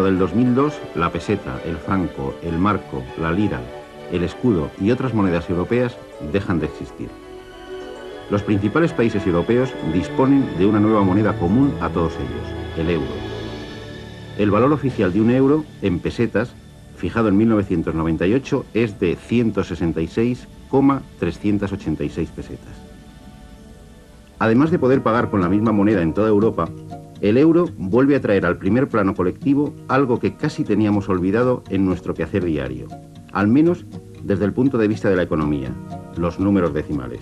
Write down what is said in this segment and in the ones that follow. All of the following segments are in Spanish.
enero del 2002, la peseta, el franco, el marco, la lira, el escudo y otras monedas europeas dejan de existir. Los principales países europeos disponen de una nueva moneda común a todos ellos, el euro. El valor oficial de un euro en pesetas, fijado en 1998, es de 166,386 pesetas. Además de poder pagar con la misma moneda en toda Europa, el euro vuelve a traer al primer plano colectivo algo que casi teníamos olvidado en nuestro quehacer diario, al menos desde el punto de vista de la economía, los números decimales.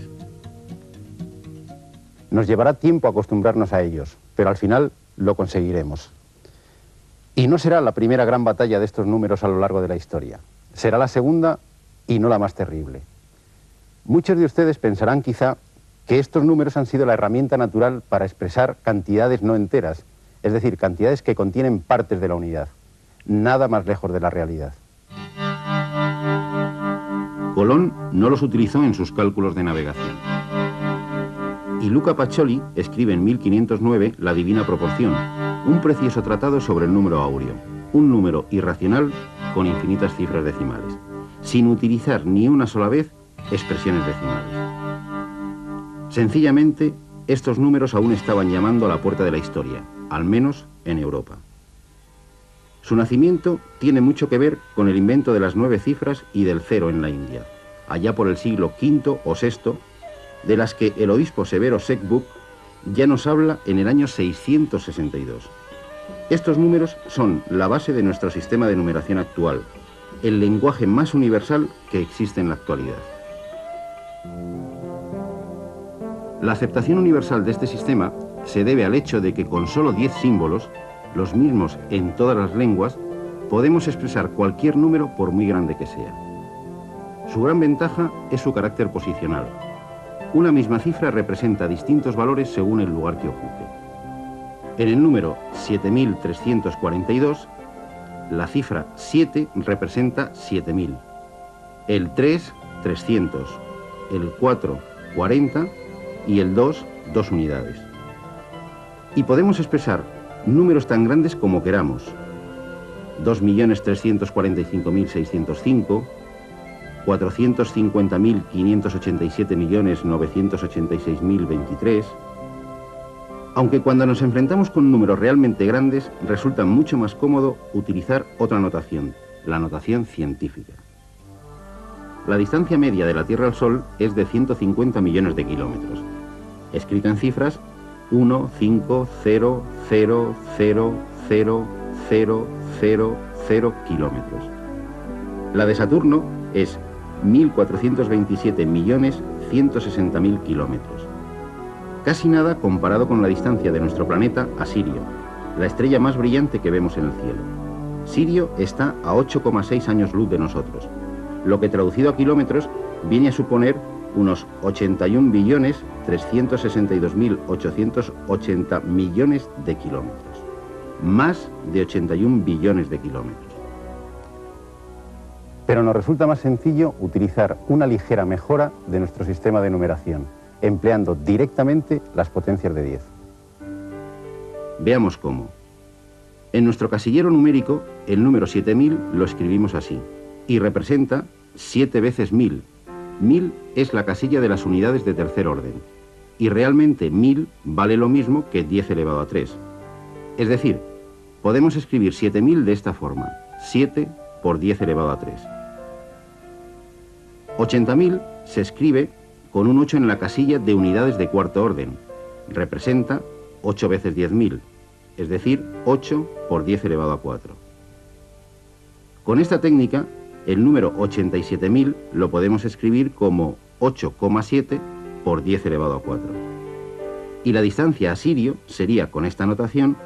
Nos llevará tiempo acostumbrarnos a ellos, pero al final lo conseguiremos. Y no será la primera gran batalla de estos números a lo largo de la historia. Será la segunda y no la más terrible. Muchos de ustedes pensarán quizá que estos números han sido la herramienta natural para expresar cantidades no enteras, es decir, cantidades que contienen partes de la unidad. Nada más lejos de la realidad. Colón no los utilizó en sus cálculos de navegación. Y Luca Pacioli escribe en 1509 La Divina Proporción, un precioso tratado sobre el número áureo, un número irracional con infinitas cifras decimales, sin utilizar ni una sola vez expresiones decimales. Sencillamente, estos números aún estaban llamando a la puerta de la historia, al menos en Europa. Su nacimiento tiene mucho que ver con el invento de las 9 cifras y del cero en la India, allá por el siglo V o VI, de las que el obispo Severo Sekbuk ya nos habla en el año 662. Estos números son la base de nuestro sistema de numeración actual, el lenguaje más universal que existe en la actualidad. La aceptación universal de este sistema se debe al hecho de que con solo 10 símbolos, los mismos en todas las lenguas, podemos expresar cualquier número por muy grande que sea. Su gran ventaja es su carácter posicional. Una misma cifra representa distintos valores según el lugar que ocupe. En el número 7342, la cifra 7 representa 7000, el 3, 300, el 4, 40 y el 2, 2 unidades. Y podemos expresar números tan grandes como queramos: 2.345.605, 450.587.986.023, aunque cuando nos enfrentamos con números realmente grandes resulta mucho más cómodo utilizar otra notación, la notación científica. La distancia media de la Tierra al Sol es de 150 millones de kilómetros, escrito en cifras 1, 5, 0, 0, 0, 0, 0, 0, 0 kilómetros. La de Saturno es 1.427.160.000 kilómetros. Casi nada comparado con la distancia de nuestro planeta a Sirio, la estrella más brillante que vemos en el cielo. Sirio está a 8,6 años luz de nosotros, lo que traducido a kilómetros viene a suponer unos 81.362.880 millones de kilómetros. Más de 81 billones de kilómetros. Pero nos resulta más sencillo utilizar una ligera mejora de nuestro sistema de numeración, empleando directamente las potencias de 10. Veamos cómo. En nuestro casillero numérico, el número 7000 lo escribimos así, y representa 7 veces 1000. 1000 es la casilla de las unidades de tercer orden, y realmente 1000 vale lo mismo que 10 elevado a 3. Es decir, podemos escribir 7000 de esta forma: 7 por 10 elevado a 3. 80.000 se escribe con un 8 en la casilla de unidades de cuarto orden. Representa 8 veces 10.000, es decir, 8 por 10 elevado a 4. Con esta técnica, el número 87.000 lo podemos escribir como 8,7 por 10 elevado a 4. Y la distancia a Sirio sería, con esta notación,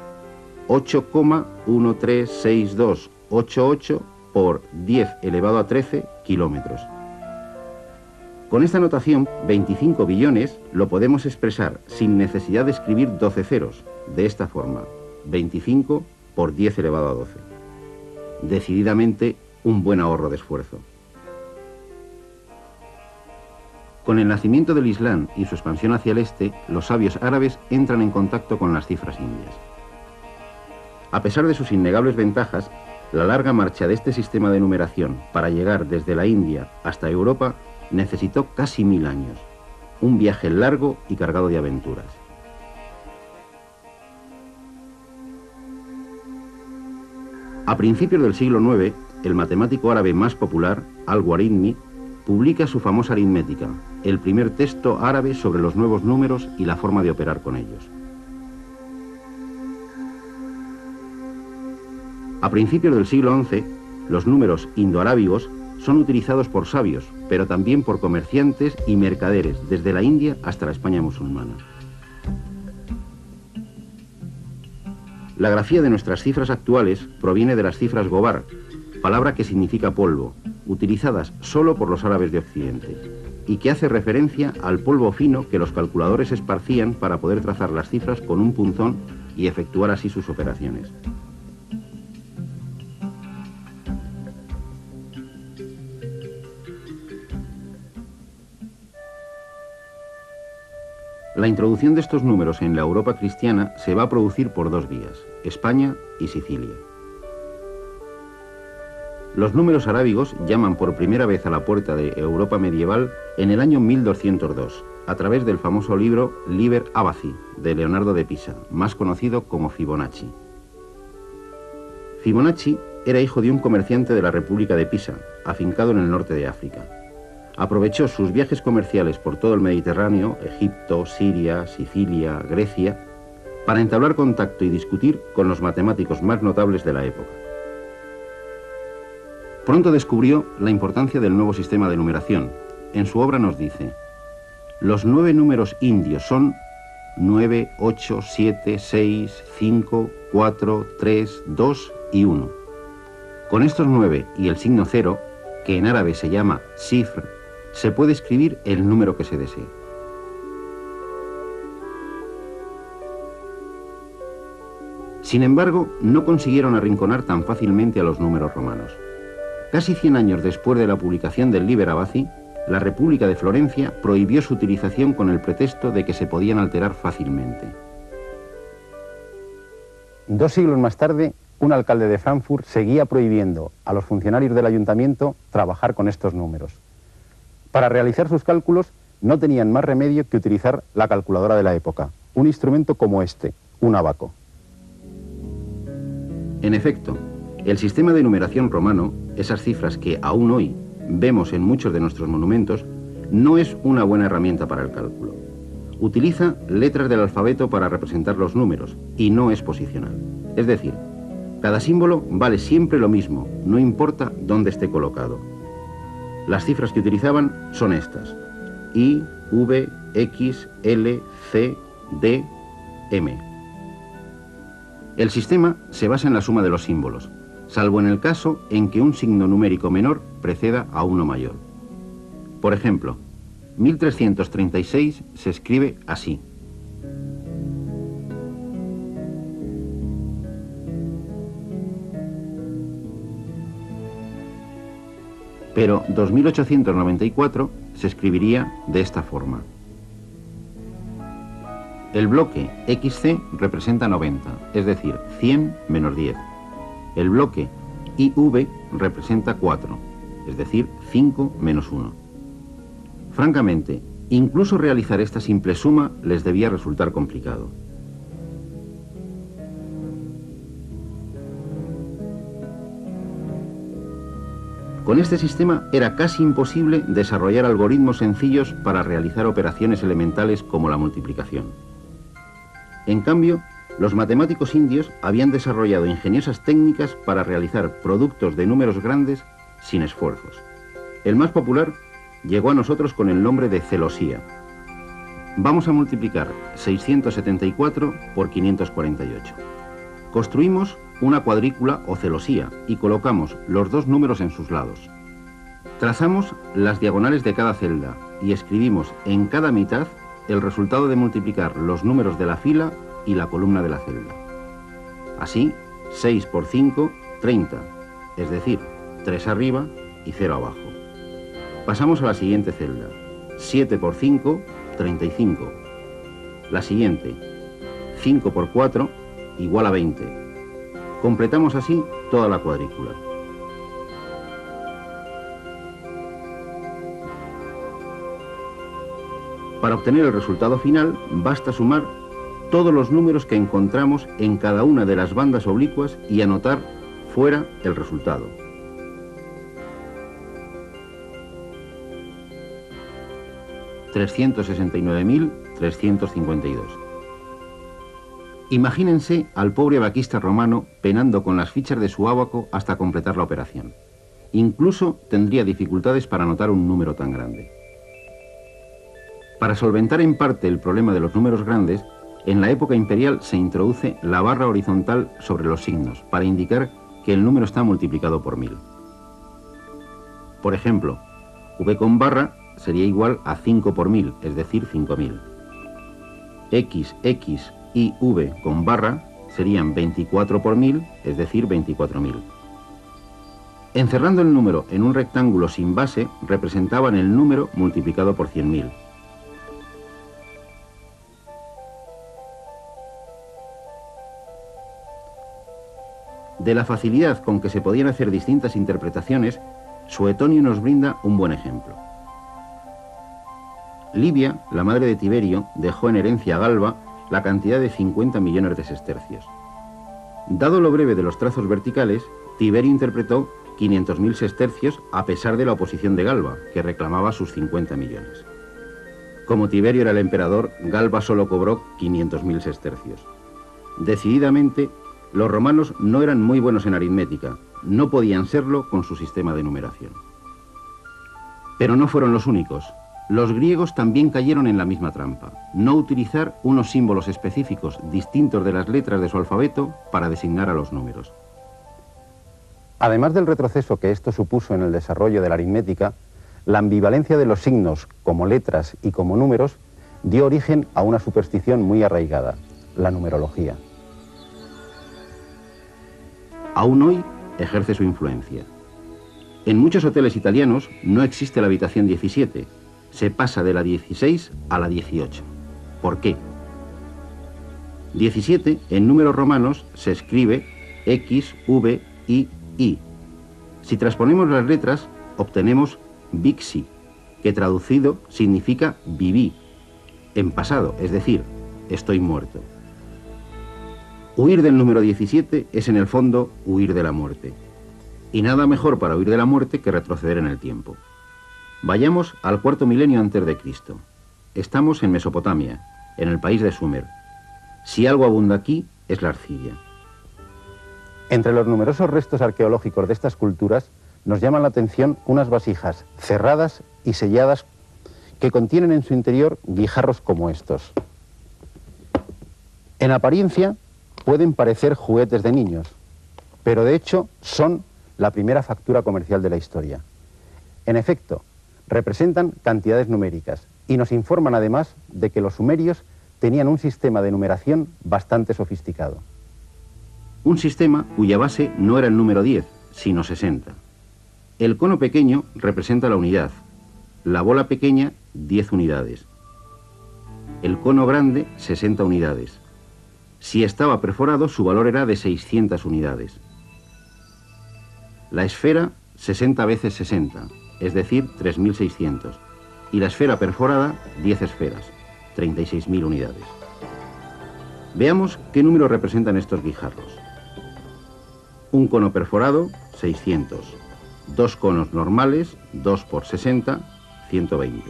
8,136288 por 10 elevado a 13 kilómetros. Con esta notación, 25 billones lo podemos expresar sin necesidad de escribir 12 ceros, de esta forma: 25 por 10 elevado a 12. Decididamente un buen ahorro de esfuerzo. Con el nacimiento del Islam y su expansión hacia el este, los sabios árabes entran en contacto con las cifras indias. A pesar de sus innegables ventajas, la larga marcha de este sistema de numeración para llegar desde la India hasta Europa necesitó casi 1000 años. Un viaje largo y cargado de aventuras. A principios del siglo IX, el matemático árabe más popular, Al-Khwarizmi, publica su famosa aritmética, el primer texto árabe sobre los nuevos números y la forma de operar con ellos. A principios del siglo XI, los números indoarábigos son utilizados por sabios, pero también por comerciantes y mercaderes, desde la India hasta la España musulmana. La grafía de nuestras cifras actuales proviene de las cifras Gobar, palabra que significa polvo, utilizadas solo por los árabes de Occidente, y que hace referencia al polvo fino que los calculadores esparcían para poder trazar las cifras con un punzón y efectuar así sus operaciones. La introducción de estos números en la Europa cristiana se va a producir por dos vías, España y Sicilia. Los números arábigos llaman por primera vez a la puerta de Europa medieval en el año 1202, a través del famoso libro Liber Abaci, de Leonardo de Pisa, más conocido como Fibonacci. Fibonacci era hijo de un comerciante de la República de Pisa, afincado en el norte de África. Aprovechó sus viajes comerciales por todo el Mediterráneo, Egipto, Siria, Sicilia, Grecia, para entablar contacto y discutir con los matemáticos más notables de la época. Pronto descubrió la importancia del nuevo sistema de numeración. En su obra nos dice: los 9 números indios son 9, 8, 7, 6, 5, 4, 3, 2 y 1. Con estos 9 y el signo 0, que en árabe se llama sifr, se puede escribir el número que se desee. Sin embargo, no consiguieron arrinconar tan fácilmente a los números romanos. Casi 100 años después de la publicación del Liber Abaci, la República de Florencia prohibió su utilización con el pretexto de que se podían alterar fácilmente. 2 siglos más tarde, un alcalde de Frankfurt seguía prohibiendo a los funcionarios del ayuntamiento trabajar con estos números. Para realizar sus cálculos no tenían más remedio que utilizar la calculadora de la época, un instrumento como este, un abaco. En efecto, el sistema de numeración romano, esas cifras que aún hoy vemos en muchos de nuestros monumentos, no es una buena herramienta para el cálculo. Utiliza letras del alfabeto para representar los números y no es posicional. Es decir, cada símbolo vale siempre lo mismo, no importa dónde esté colocado. Las cifras que utilizaban son estas: I, V, X, L, C, D, M. El sistema se basa en la suma de los símbolos, salvo en el caso en que un signo numérico menor preceda a uno mayor. Por ejemplo, 1336 se escribe así. Pero 2894 se escribiría de esta forma. El bloque XC representa 90, es decir, 100 menos 10. El bloque IV representa 4, es decir, 5 menos 1. Francamente, incluso realizar esta simple suma les debía resultar complicado. Con este sistema era casi imposible desarrollar algoritmos sencillos para realizar operaciones elementales como la multiplicación. En cambio, los matemáticos indios habían desarrollado ingeniosas técnicas para realizar productos de números grandes sin esfuerzos. El más popular llegó a nosotros con el nombre de celosía. Vamos a multiplicar 674 por 548. Construimos una cuadrícula o celosía y colocamos los dos números en sus lados. Trazamos las diagonales de cada celda y escribimos en cada mitad el resultado de multiplicar los números de la fila y la columna de la celda. Así, 6 por 5, 30, es decir, 3 arriba y 0 abajo. Pasamos a la siguiente celda. 7 por 5, 35. La siguiente, 5 por 4, igual a 20. Completamos así toda la cuadrícula. Para obtener el resultado final, basta sumar todos los números que encontramos en cada una de las bandas oblicuas y anotar fuera el resultado. $369.352. Imagínense al pobre vaquista romano penando con las fichas de su ábaco hasta completar la operación. Incluso tendría dificultades para anotar un número tan grande. Para solventar en parte el problema de los números grandes, en la época imperial se introduce la barra horizontal sobre los signos para indicar que el número está multiplicado por 1000. Por ejemplo, V con barra sería igual a 5 por 1000, es decir, 5000. X, X y V con barra serían 24 por 1000, es decir, 24.000. Encerrando el número en un rectángulo sin base, representaban el número multiplicado por 100.000. De la facilidad con que se podían hacer distintas interpretaciones, Suetonio nos brinda un buen ejemplo. Livia, la madre de Tiberio, dejó en herencia a Galba la cantidad de 50 millones de sestercios. Dado lo breve de los trazos verticales, Tiberio interpretó 500.000 sestercios a pesar de la oposición de Galba, que reclamaba sus 50 millones. Como Tiberio era el emperador, Galba solo cobró 500.000 sestercios. Decididamente, los romanos no eran muy buenos en aritmética, no podían serlo con su sistema de numeración. Pero no fueron los únicos. Los griegos también cayeron en la misma trampa, no utilizar unos símbolos específicos distintos de las letras de su alfabeto para designar a los números. Además del retroceso que esto supuso en el desarrollo de la aritmética, la ambivalencia de los signos como letras y como números dio origen a una superstición muy arraigada, la numerología. Aún hoy ejerce su influencia. En muchos hoteles italianos no existe la habitación 17, se pasa de la 16 a la 18. ¿Por qué? 17 en números romanos se escribe X, V, I, I. Si transponemos las letras, obtenemos vixi, que traducido significa viví, en pasado, es decir, estoy muerto. Huir del número 17 es en el fondo huir de la muerte. Y nada mejor para huir de la muerte que retroceder en el tiempo. Vayamos al cuarto milenio antes de Cristo. Estamos en Mesopotamia, en el país de Sumer. Si algo abunda aquí, es la arcilla. Entre los numerosos restos arqueológicos de estas culturas, nos llaman la atención unas vasijas cerradas y selladas que contienen en su interior guijarros como estos. En apariencia, pueden parecer juguetes de niños, pero de hecho son la primera factura comercial de la historia. En efecto, representan cantidades numéricas y nos informan además de que los sumerios tenían un sistema de numeración bastante sofisticado. Un sistema cuya base no era el número 10, sino 60. El cono pequeño representa la unidad, la bola pequeña 10 unidades, el cono grande 60 unidades. Si estaba perforado, su valor era de 600 unidades. La esfera 60 veces 60, es decir, 3.600. Y la esfera perforada, 10 esferas, 36.000 unidades. Veamos qué número representan estos guijarros. Un cono perforado, 600. Dos conos normales, 2 por 60, 120.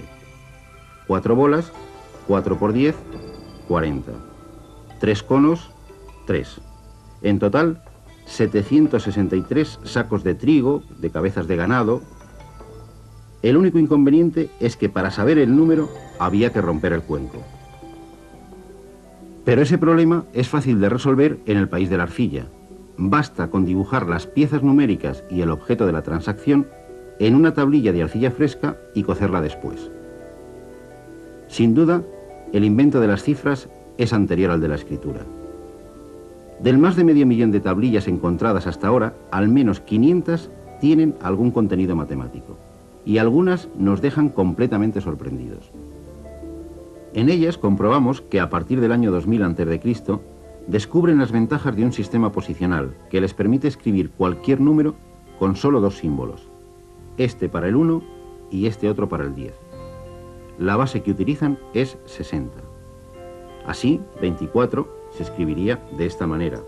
4 bolas, 4 por 10, 40. 3 conos, 3. En total, 763 sacos de trigo, de cabezas de ganado. El único inconveniente es que para saber el número había que romper el cuenco. Pero ese problema es fácil de resolver en el país de la arcilla. Basta con dibujar las piezas numéricas y el objeto de la transacción en una tablilla de arcilla fresca y cocerla después. Sin duda, el invento de las cifras es anterior al de la escritura. Del más de 500.000 de tablillas encontradas hasta ahora, al menos 500 tienen algún contenido matemático, y algunas nos dejan completamente sorprendidos. En ellas comprobamos que a partir del año 2000 a.C., descubren las ventajas de un sistema posicional que les permite escribir cualquier número con solo dos símbolos, este para el 1 y este otro para el 10. La base que utilizan es 60. Así, 24 se escribiría de esta manera.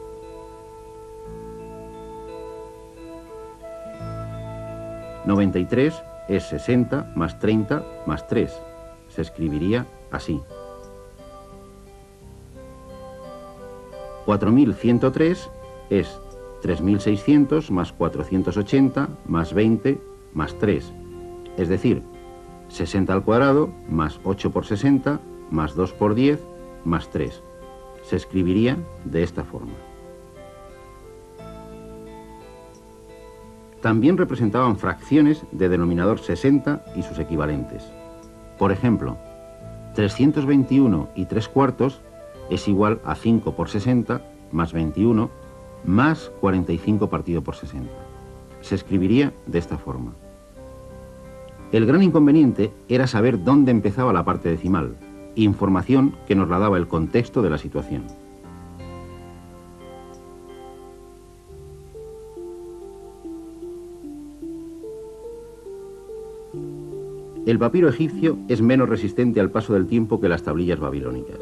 ...93 es 60 más 30 más 3. Se escribiría así. 4103 es 3600 más 480 más 20 más 3. Es decir, 60 al cuadrado más 8 por 60 más 2 por 10 más 3. Se escribiría de esta forma. También representaban fracciones de denominador 60 y sus equivalentes. Por ejemplo, 321 y 3 cuartos es igual a 5 por 60 más 21 más 45 partido por 60. Se escribiría de esta forma. El gran inconveniente era saber dónde empezaba la parte decimal, información que nos la daba el contexto de la situación. El papiro egipcio es menos resistente al paso del tiempo que las tablillas babilónicas.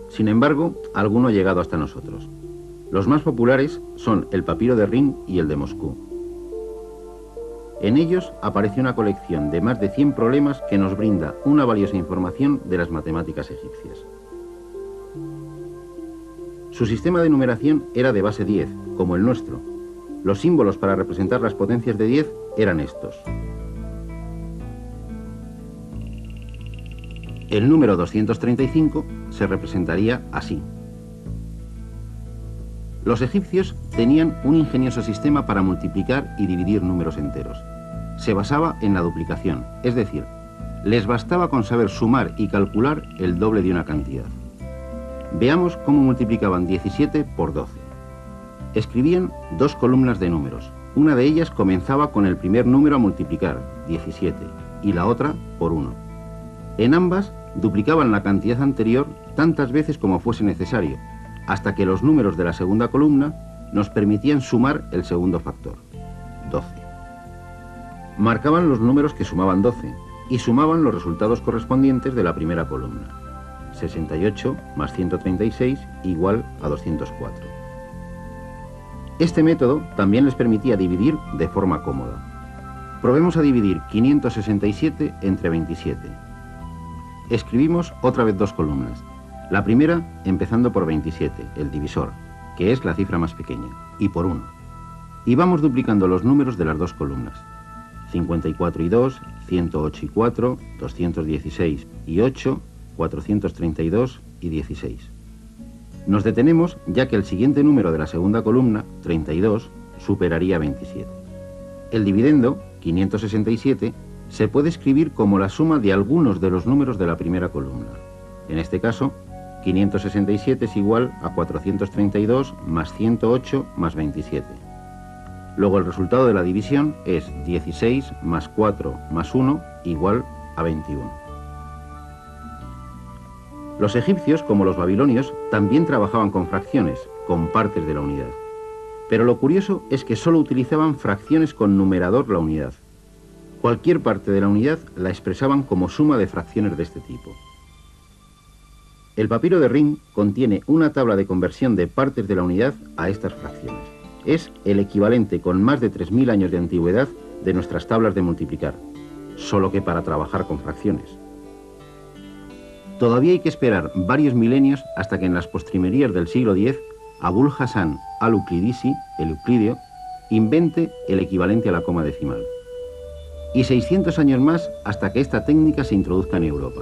Sin embargo, alguno ha llegado hasta nosotros. Los más populares son el papiro de Rin y el de Moscú. En ellos aparece una colección de más de 100 problemas que nos brinda una valiosa información de las matemáticas egipcias. Su sistema de numeración era de base 10, como el nuestro. Los símbolos para representar las potencias de 10 eran estos. El número 235 se representaría así. Los egipcios tenían un ingenioso sistema para multiplicar y dividir números enteros. Se basaba en la duplicación, es decir, les bastaba con saber sumar y calcular el doble de una cantidad. Veamos cómo multiplicaban 17 por 12. Escribían dos columnas de números. Una de ellas comenzaba con el primer número a multiplicar, 17, y la otra por 1. En ambas duplicaban la cantidad anterior tantas veces como fuese necesario, hasta que los números de la segunda columna nos permitían sumar el segundo factor, 12. Marcaban los números que sumaban 12 y sumaban los resultados correspondientes de la primera columna, 68 más 136 igual a 204. Este método también les permitía dividir de forma cómoda. Probemos a dividir 567 entre 27. Escribimos otra vez dos columnas. La primera empezando por 27, el divisor, que es la cifra más pequeña, y por 1. Y vamos duplicando los números de las dos columnas. 54 y 2, 108 y 4, 216 y 8, 432 y 16. Nos detenemos ya que el siguiente número de la segunda columna, 32, superaría 27. El dividendo, 567, se puede escribir como la suma de algunos de los números de la primera columna. En este caso, 567 es igual a 432 más 108 más 27. Luego el resultado de la división es 16 más 4 más 1 igual a 21. Los egipcios, como los babilonios, también trabajaban con fracciones, con partes de la unidad. Pero lo curioso es que solo utilizaban fracciones con numerador la unidad. Cualquier parte de la unidad la expresaban como suma de fracciones de este tipo. El papiro de Rin contiene una tabla de conversión de partes de la unidad a estas fracciones. Es el equivalente con más de 3000 años de antigüedad de nuestras tablas de multiplicar, solo que para trabajar con fracciones. Todavía hay que esperar varios milenios hasta que en las postrimerías del siglo X, Abul Hasan al-Uqlidisi, el euclidio, invente el equivalente a la coma decimal. Y 600 años más hasta que esta técnica se introduzca en Europa.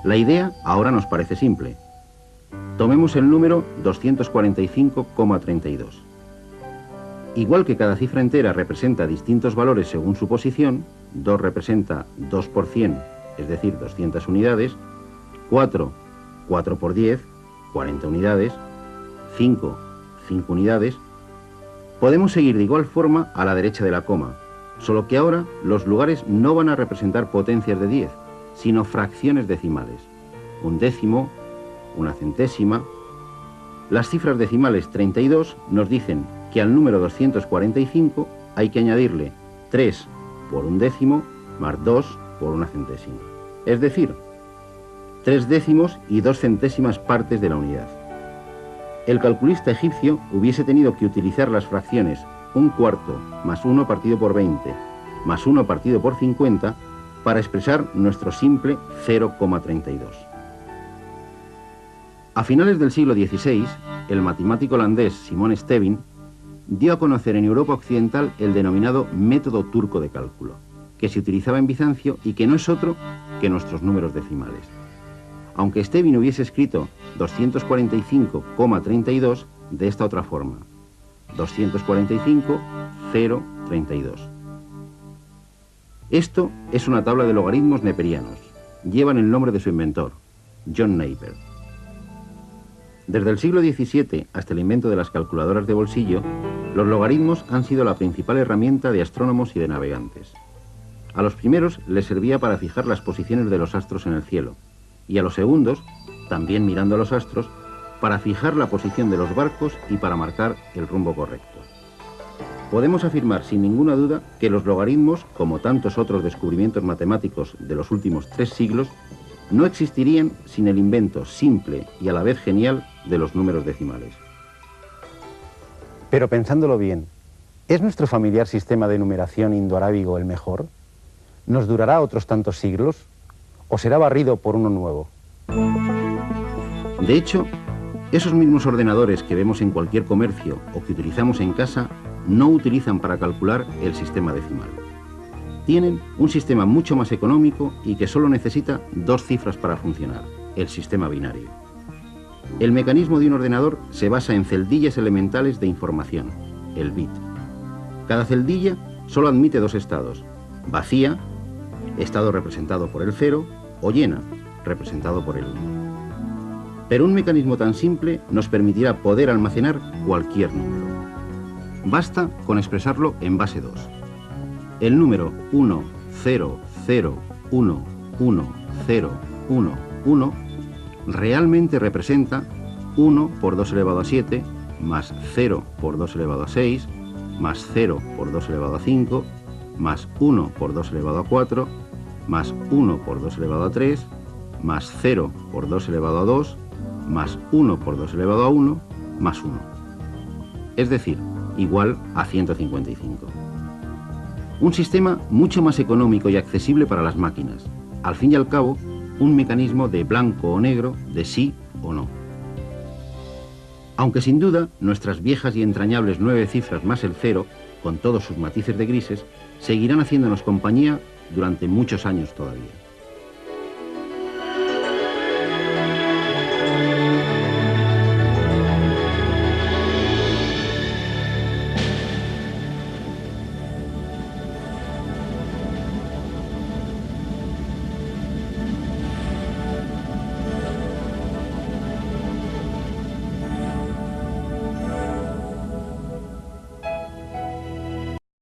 La idea ahora nos parece simple. Tomemos el número 245,32. Igual que cada cifra entera representa distintos valores según su posición, 2 representa 2 por 100, es decir, 200 unidades, 4, 4 por 10, 40 unidades, 5, 5 unidades, podemos seguir de igual forma a la derecha de la coma, solo que ahora los lugares no van a representar potencias de 10, sino fracciones decimales. Un décimo, una centésima. Las cifras decimales 32 nos dicen que al número 245 hay que añadirle 3 por un décimo más 2 por una centésima. Es decir, 3 décimos y 2 centésimas partes de la unidad. El calculista egipcio hubiese tenido que utilizar las fracciones 1/4 más 1 partido por 20 más 1 partido por 50 para expresar nuestro simple 0,32. A finales del siglo XVI, el matemático holandés Simon Stevin dio a conocer en Europa occidental el denominado método turco de cálculo, que se utilizaba en Bizancio y que no es otro que nuestros números decimales. Aunque Stevin hubiese escrito 245,32 de esta otra forma, 245,032. Esto es una tabla de logaritmos neperianos. Llevan el nombre de su inventor, John Napier. Desde el siglo XVII hasta el invento de las calculadoras de bolsillo, los logaritmos han sido la principal herramienta de astrónomos y de navegantes. A los primeros les servía para fijar las posiciones de los astros en el cielo, y a los segundos, también mirando a los astros, para fijar la posición de los barcos y para marcar el rumbo correcto. Podemos afirmar sin ninguna duda que los logaritmos, como tantos otros descubrimientos matemáticos de los últimos 3 siglos, no existirían sin el invento simple y a la vez genial de los números decimales. Pero pensándolo bien, ¿es nuestro familiar sistema de numeración indoarábigo el mejor? ¿Nos durará otros tantos siglos? ¿O será barrido por uno nuevo? De hecho, esos mismos ordenadores que vemos en cualquier comercio o que utilizamos en casa no utilizan para calcular el sistema decimal. Tienen un sistema mucho más económico y que solo necesita 2 cifras para funcionar, el sistema binario. El mecanismo de un ordenador se basa en celdillas elementales de información, el bit. Cada celdilla solo admite 2 estados: vacía, estado representado por el 0, o llena, representado por el 1. Pero un mecanismo tan simple nos permitirá poder almacenar cualquier número. Basta con expresarlo en base 2. El número 1, 0, 0, 1, 1, 0, 1, 1 realmente representa 1 por 2 elevado a 7, más 0 por 2 elevado a 6, más 0 por 2 elevado a 5, más 1 por 2 elevado a 4, más 1 por 2 elevado a 3, más 0 por 2 elevado a 2, más 1 por 2 elevado a 1, más 1. Es decir, igual a 155. Un sistema mucho más económico y accesible para las máquinas. Al fin y al cabo, un mecanismo de blanco o negro, de sí o no. Aunque sin duda, nuestras viejas y entrañables 9 cifras más el 0, con todos sus matices de grises, seguirán haciéndonos compañía durante muchos años todavía.